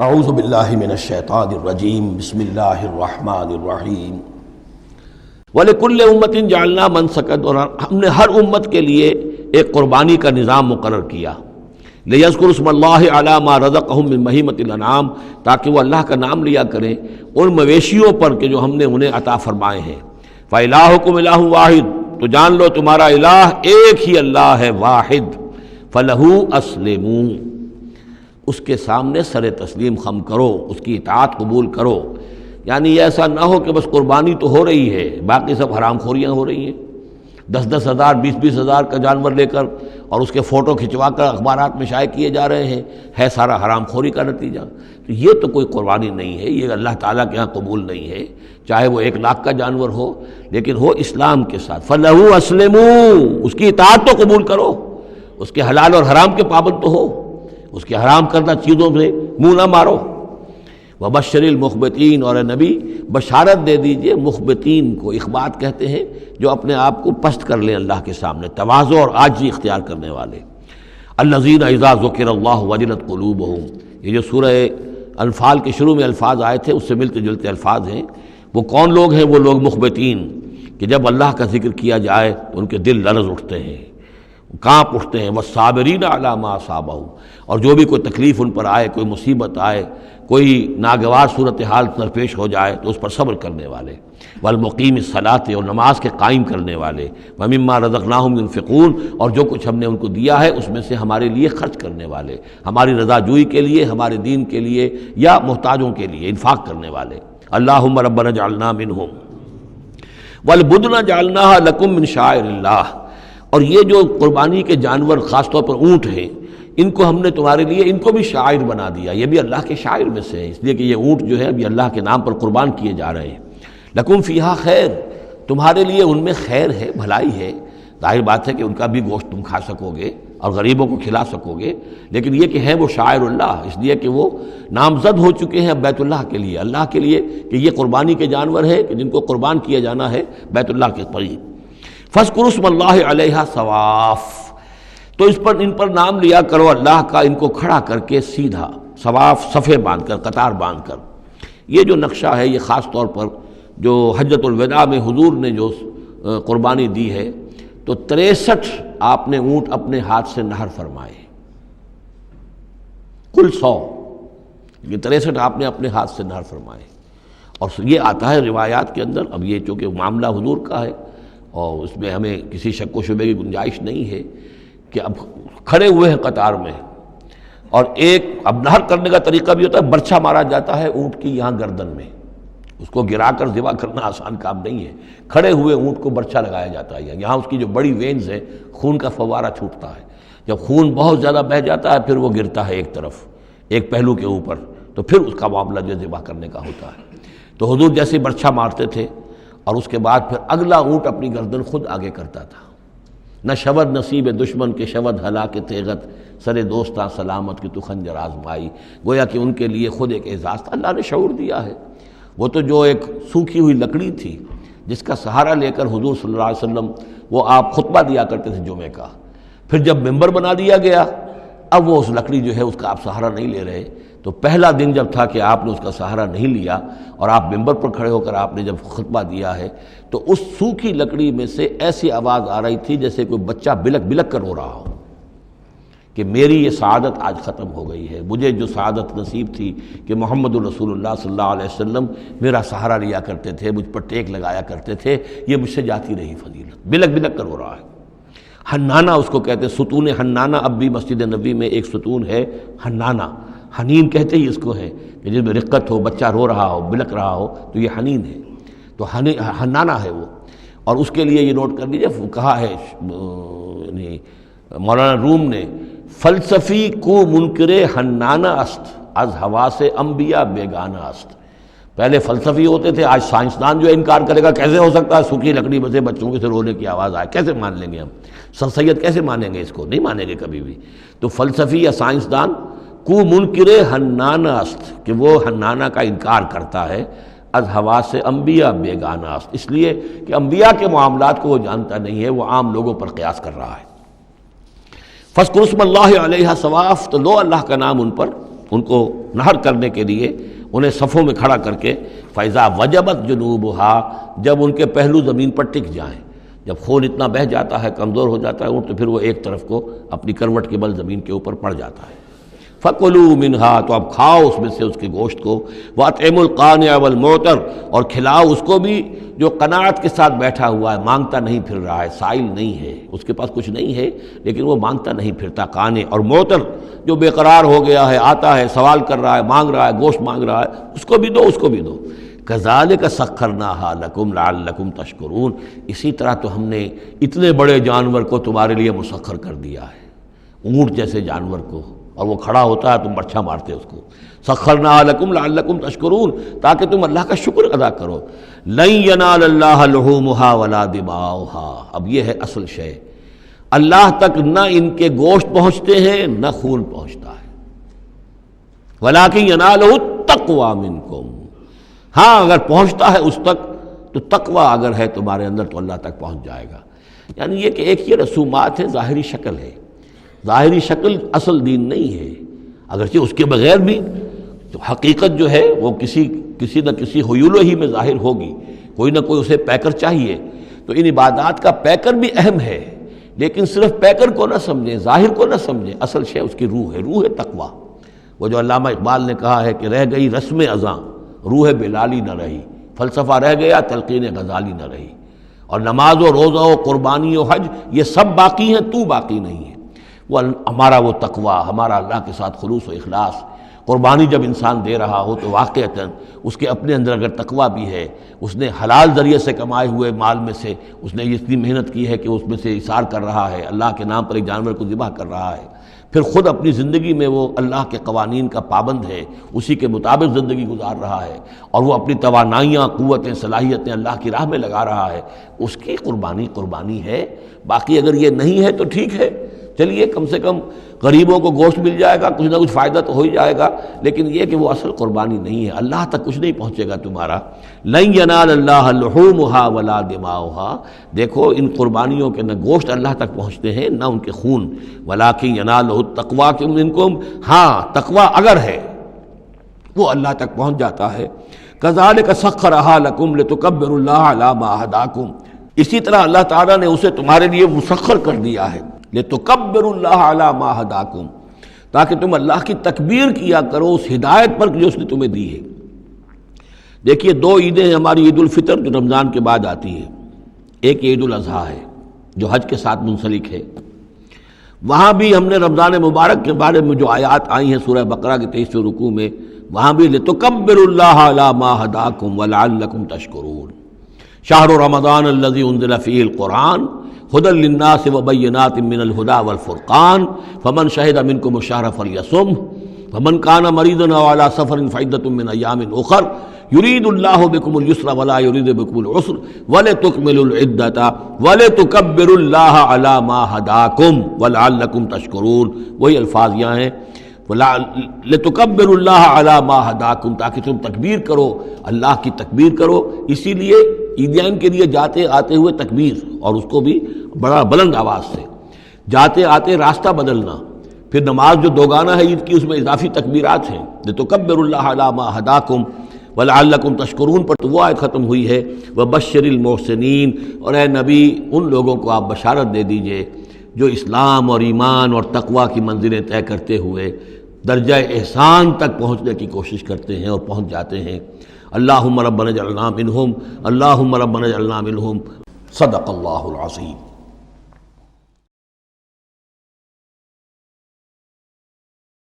اعوذ باللہ من الشیطان الرجیم بسم اللہ الرحمن الرحیم وَلِكُلِّ أُمَّةٍ جَعَلْنَا مَنْسَكًا، اور ہم نے ہر امت کے لیے ایک قربانی کا نظام مقرر کیا، لِيَذْكُرُوا اسْمَ اللَّهِ عَلَىٰ مَا رَزَقَهُم مِّن بَهِيمَةِ الْأَنْعَامِ، تاکہ وہ اللہ کا نام لیا کریں ان مویشیوں پر کہ جو ہم نے انہیں عطا فرمائے ہیں۔ فَإِلَٰهُكُمْ إِلَٰهٌ وَاحِدٌ، تو جان لو تمہارا الہ ایک ہی اللہ ہے، واحد۔ فَلَهُ أَسْلِمُوا، اس کے سامنے سر تسلیم خم کرو، اس کی اطاعت قبول کرو۔ یعنی ایسا نہ ہو کہ بس قربانی تو ہو رہی ہے، باقی سب حرام خوریاں ہو رہی ہیں، 10-10 ہزار 20-20 ہزار کا جانور لے کر اور اس کے فوٹو کھنچوا کر اخبارات میں شائع کیے جا رہے ہیں، ہے سارا حرام خوری کا نتیجہ۔ تو یہ تو کوئی قربانی نہیں ہے، یہ اللہ تعالیٰ کے ہاں قبول نہیں ہے، چاہے وہ 1 لاکھ کا جانور ہو لیکن ہو اسلام کے ساتھ۔ فَلَهُ أَسْلِمُوا، اس کی اطاعت تو قبول کرو، اس کے حلال اور حرام کے پابند تو ہو، اس کے حرام کردہ چیزوں سے منہ نہ مارو۔ وَبَشِّرِ الْمُخْبِتِينَ، اور اے نبی بشارت دے دیجئے مخبتین کو، اخبات کہتے ہیں جو اپنے آپ کو پست کر لیں اللہ کے سامنے، تواضع اور عاجزی اختیار کرنے والے۔ الَّذِينَ إِذَا ذُكِرَ اللَّهُ وَجِلَتْ قُلُوبُهُمْ، یہ جو سورہ انفال کے شروع میں الفاظ آئے تھے اس سے ملتے جلتے الفاظ ہیں۔ وہ کون لوگ ہیں؟ وہ لوگ مخبتین کہ جب اللہ کا ذکر کیا جائے تو ان کے دل لرز اٹھتے ہیں، کانپ اٹھتے ہیں۔ وَالصَّابِرِينَ عَلَىٰ مَا أَصَابَهُمْ، اور جو بھی کوئی تکلیف ان پر آئے، کوئی مصیبت آئے، کوئی ناگوار صورتحال درپیش ہو جائے تو اس پر صبر کرنے والے۔ وَالْمُقِيمِ الصَّلَاةِ، اور نماز کے قائم کرنے والے۔ وَمِمَّا رَزَقْنَاهُمْ يُنْفِقُونَ، اور جو کچھ ہم نے ان کو دیا ہے اس میں سے ہمارے لیے خرچ کرنے والے، ہماری رضا جوئی کے لیے، ہمارے دین کے لیے یا محتاجوں کے لیے انفاق کرنے والے۔ اللہم ربنا اجعلنا منہم وَالْبُدْنَ جَعَلْنَاهَا لَكُم مِّن شَعَائِرِ اللَّهِ، اور یہ جو قربانی کے جانور خاص طور پر اونٹ ہیں، ان کو ہم نے تمہارے لیے ان کو بھی شاعر بنا دیا، یہ بھی اللہ کے شاعر میں سے ہیں، اس لیے کہ یہ اونٹ جو ہے ابھی اللہ کے نام پر قربان کیے جا رہے ہیں۔ لکم فیہا خیر، تمہارے لیے ان میں خیر ہے، بھلائی ہے۔ ظاہر بات ہے کہ ان کا بھی گوشت تم کھا سکو گے اور غریبوں کو کھلا سکو گے، لیکن یہ کہ ہیں وہ شاعر اللہ، اس لیے کہ وہ نامزد ہو چکے ہیں بیت اللہ کے لیے، اللہ کے لیے، کہ یہ قربانی کے جانور ہیں کہ جن کو قربان کیا جانا ہے بیت اللہ کے قریب۔ فاذکروا اسم اللہ علیہا صواف، تو ان پر نام لیا کرو اللہ کا، ان کو کھڑا کر کے سیدھا، صواف صفے باندھ کر، قطار باندھ کر۔ یہ جو نقشہ ہے یہ خاص طور پر جو حجۃ الوداع میں حضور نے جو قربانی دی ہے تو 63 آپ نے اونٹ اپنے ہاتھ سے نہر فرمائے، کل 100، یہ 63 آپ نے اپنے ہاتھ سے نہر فرمائے۔ اور یہ آتا ہے روایات کے اندر، اب یہ چونکہ معاملہ حضور کا ہے اور اس میں ہمیں کسی شک و شبے کی گنجائش نہیں ہے کہ اب کھڑے ہوئے ہیں قطار میں، اور ایک اب نہر کرنے کا طریقہ بھی ہوتا ہے، برچھا مارا جاتا ہے اونٹ کی یہاں گردن میں، اس کو گرا کر ذبح کرنا آسان کام نہیں ہے، کھڑے ہوئے اونٹ کو برچھا لگایا جاتا ہے، یہاں اس کی جو بڑی وینز ہیں خون کا فوارہ چھوٹتا ہے، جب خون بہت زیادہ بہہ جاتا ہے پھر وہ گرتا ہے ایک طرف، ایک پہلو کے اوپر، تو پھر اس کا معاملہ جو ذبح کرنے کا ہوتا ہے۔ تو حضور جیسے برچھا مارتے تھے اور اس کے بعد پھر اگلا اونٹ اپنی گردن خود آگے کرتا تھا۔ نہ شود نصیب دشمن کے شود ہلاک تیغت، سر دوستاں سلامت کی تو خنجر آزمائی، گویا کہ ان کے لیے خود ایک اعزاز تھا، اللہ نے شعور دیا ہے۔ وہ تو جو ایک سوکھی ہوئی لکڑی تھی جس کا سہارا لے کر حضور صلی اللہ علیہ وسلم وہ آپ خطبہ دیا کرتے تھے جمعے کا، پھر جب ممبر بنا دیا گیا اب وہ اس لکڑی جو ہے اس کا آپ سہارا نہیں لے رہے۔ تو پہلا دن جب تھا کہ آپ نے اس کا سہارا نہیں لیا اور آپ ممبر پر کھڑے ہو کر آپ نے جب خطبہ دیا ہے تو اس سوکھی لکڑی میں سے ایسی آواز آ رہی تھی جیسے کوئی بچہ بلک بلک کر رو رہا ہو کہ میری یہ سعادت آج ختم ہو گئی ہے، مجھے جو سعادت نصیب تھی کہ محمد الرسول اللہ صلی اللہ علیہ وسلم میرا سہارا لیا کرتے تھے، مجھ پر ٹیک لگایا کرتے تھے، یہ مجھ سے جاتی رہی فضیلت، بلک بلک کر رو رہا ہے۔ حنانہ اس کو کہتے ہیں، ستون حنانہ، اب بھی مسجد نبوی میں ایک ستون ہے حنانہ، حنین کہتے ہی اس کو ہے کہ جس میں رقت ہو، بچہ رو رہا ہو، بلک رہا ہو تو یہ حنین ہے، تو حنانہ ہے وہ۔ اور اس کے لیے یہ نوٹ کر لیجیے، کہا ہے مولانا روم نے، فلسفی کو منکر حنانہ است، از حواس انبیاء بیگانہ است۔ پہلے فلسفی ہوتے تھے، آج سائنسدان جو انکار کرے گا کیسے ہو سکتا ہے سوکھی لکڑی میں سے بچوں کے سے رونے کی آواز آئے، کیسے مان لیں گے ہم؟ سر سید کیسے مانیں گے اس کو؟ نہیں مانیں گے کبھی بھی۔ تو فلسفی یا سائنسدان کو منکر حنانہ است، کہ وہ حنانہ کا انکار کرتا ہے، از حواس انبیاء بیگانہ است، اس لیے کہ انبیاء کے معاملات کو وہ جانتا نہیں ہے، وہ عام لوگوں پر قیاس کر رہا ہے۔ فاذکروا اسم اللہ علیہا صواف، تو لو اللہ کا نام ان پر ان کو نہر کرنے کے لیے انہیں صفوں میں کھڑا کر کے فیضا وجبت جنوبها، جب ان کے پہلو زمین پر ٹک جائیں، جب خون اتنا بہہ جاتا ہے، کمزور ہو جاتا ہے تو پھر وہ ایک طرف کو اپنی کروٹ کے بل زمین کے اوپر پڑ جاتا ہے۔ فَكُلُوا مِنْهَا، تو اب کھاؤ اس میں سے اس کے گوشت کو، وَأَطْعِمُوا الْقَانِعَ وَالْمُعْتَرَ، اور کھلاؤ اس کو بھی جو قناعت کے ساتھ بیٹھا ہوا ہے، مانگتا نہیں پھر رہا ہے، سائل نہیں ہے، اس کے پاس کچھ نہیں ہے لیکن وہ مانگتا نہیں پھرتا، قانع، اور معتر جو بے قرار ہو گیا ہے، آتا ہے، سوال کر رہا ہے، مانگ رہا ہے، گوشت مانگ رہا ہے، اس کو بھی دو، اس کو بھی دو۔ كَذَلِكَ سَخَّرْنَاهَا لَكُمْ لَعَلَّكُمْ تَشْكُرُونَ، اسی طرح تو ہم نے اتنے بڑے جانور کو تمہارے لیے مسخر کر دیا ہے، اونٹ جیسے جانور کو، اور وہ کھڑا ہوتا ہے تم برچھا مارتے اس کو، سخرناها لکم لعلکم تشکرون، تاکہ تم اللہ کا شکر ادا کرو۔ لن ینال اللہ لحومها ولا دماؤها، اب یہ ہے اصل شے، اللہ تک نہ ان کے گوشت پہنچتے ہیں نہ خون پہنچتا ہے، ولکن ینالہ التقوی منکم، ہاں اگر پہنچتا ہے اس تک تو تقوی اگر ہے تمہارے اندر تو اللہ تک پہنچ جائے گا۔ یعنی یہ کہ ایک یہ رسومات ہے، ظاہری شکل ہے، ظاہری شکل اصل دین نہیں ہے، اگرچہ اس کے بغیر بھی تو حقیقت جو ہے وہ کسی نہ کسی حیول ہی میں ظاہر ہوگی، کوئی نہ کوئی اسے پیکر چاہیے۔ تو ان عبادات کا پیکر بھی اہم ہے، لیکن صرف پیکر کو نہ سمجھیں، ظاہر کو نہ سمجھیں، اصل شے اس کی روح ہے، روح تقویٰ۔ وہ جو علامہ اقبال نے کہا ہے کہ رہ گئی رسم اذاں روح بلالی نہ رہی، فلسفہ رہ گیا تلقین غزالی نہ رہی، اور نماز و روزہ و قربانی و حج یہ سب باقی ہیں، تو باقی نہیں ہے۔ وہ ہمارا وہ تقویٰ، ہمارا اللہ کے ساتھ خلوص و اخلاص، قربانی جب انسان دے رہا ہو تو واقعتاً اس کے اپنے اندر اگر تقویٰ بھی ہے، اس نے حلال ذریعے سے کمائے ہوئے مال میں سے اس نے اتنی محنت کی ہے کہ اس میں سے اثار کر رہا ہے، اللہ کے نام پر ایک جانور کو ذبح کر رہا ہے، پھر خود اپنی زندگی میں وہ اللہ کے قوانین کا پابند ہے، اسی کے مطابق زندگی گزار رہا ہے، اور وہ اپنی توانائیاں، قوتیں، صلاحیتیں اللہ کی راہ میں لگا رہا ہے، اس کی قربانی ہے۔ باقی اگر یہ نہیں ہے تو ٹھیک ہے، چلیے کم سے کم غریبوں کو گوشت مل جائے گا، کچھ نہ کچھ فائدہ تو ہو ہی جائے گا، لیکن یہ کہ وہ اصل قربانی نہیں ہے، اللہ تک کچھ نہیں پہنچے گا تمہارا۔ لن ینال اللہ لحومها ولا دماؤها، دیکھو ان قربانیوں کے نہ گوشت اللہ تک پہنچتے ہیں نہ ان کے خون، ولکن ینالہ التقوی منکم، ہاں تقوی اگر ہے وہ اللہ تک پہنچ جاتا ہے۔ کذالک سخرھا لکم لتکبروا اللہ علی ما ھداکم، اسی طرح اللہ تعالیٰ نے اسے تمہارے لیے مسخر کر دیا ہے، لتکبروا اللہ علی ما ھداکم، تاکہ تم اللہ کی تکبیر کیا کرو اس ہدایت پر جو اس نے تمہیں دی ہے۔ دیکھیے دو عیدیں ہیں ہماری، عید الفطر جو رمضان کے بعد آتی ہے، ایک عید الاضحیٰ ہے جو حج کے ساتھ منسلک ہے۔ وہاں بھی ہم نے رمضان مبارک کے بارے میں جو آیات آئی ہیں سورہ بقرہ کے 23ویں رکوع میں، وہاں بھی لتکبروا اللہ علی ما ھداکم ولعلکم تشکرون۔ شہر رمضان الذی انزل فیہ القرآن ھدی للناس وبینات من الھدی والفرقان فمن شہد منکم الشہر فلیصمہ ومن کان مریضا او علی سفر فعدۃ من ایام اخر یرید اللہ بکم الیسر ولا یرید بکم العسر ولتکملوا العدۃ ولتکبروا اللہ علی ما ھداکم ولعلکم تشکرون۔ وہی الفاظ یہاں ہیں، لتکبروا اللہ علی ما ھداکم، تاکہ تم تکبیر کرو، اللہ کی تکبیر کرو۔ اسی لیے عیدیان کے لیے جاتے آتے ہوئے تکبیر، اور اس کو بھی بڑا بلند آواز سے، جاتے آتے راستہ بدلنا، پھر نماز جو دوگانہ ہے عید کی اس میں اضافی تکبیرات ہیں، لتکبروا اللہ علی ما ھداکم ولعلکم تشکرون پر تو وہ آیت ختم ہوئی ہے، وبشر المحسنین، اور اے نبی ان لوگوں کو آپ بشارت دے دیجئے جو اسلام اور ایمان اور تقوی کی منزلیں طے کرتے ہوئے درجہ احسان تک پہنچنے کی کوشش کرتے ہیں اور پہنچ جاتے ہیں۔ اللہم ربنا اجعلنا منہم، اللہم ربنا اجعلنا منہم۔ صدق اللہ العظیم۔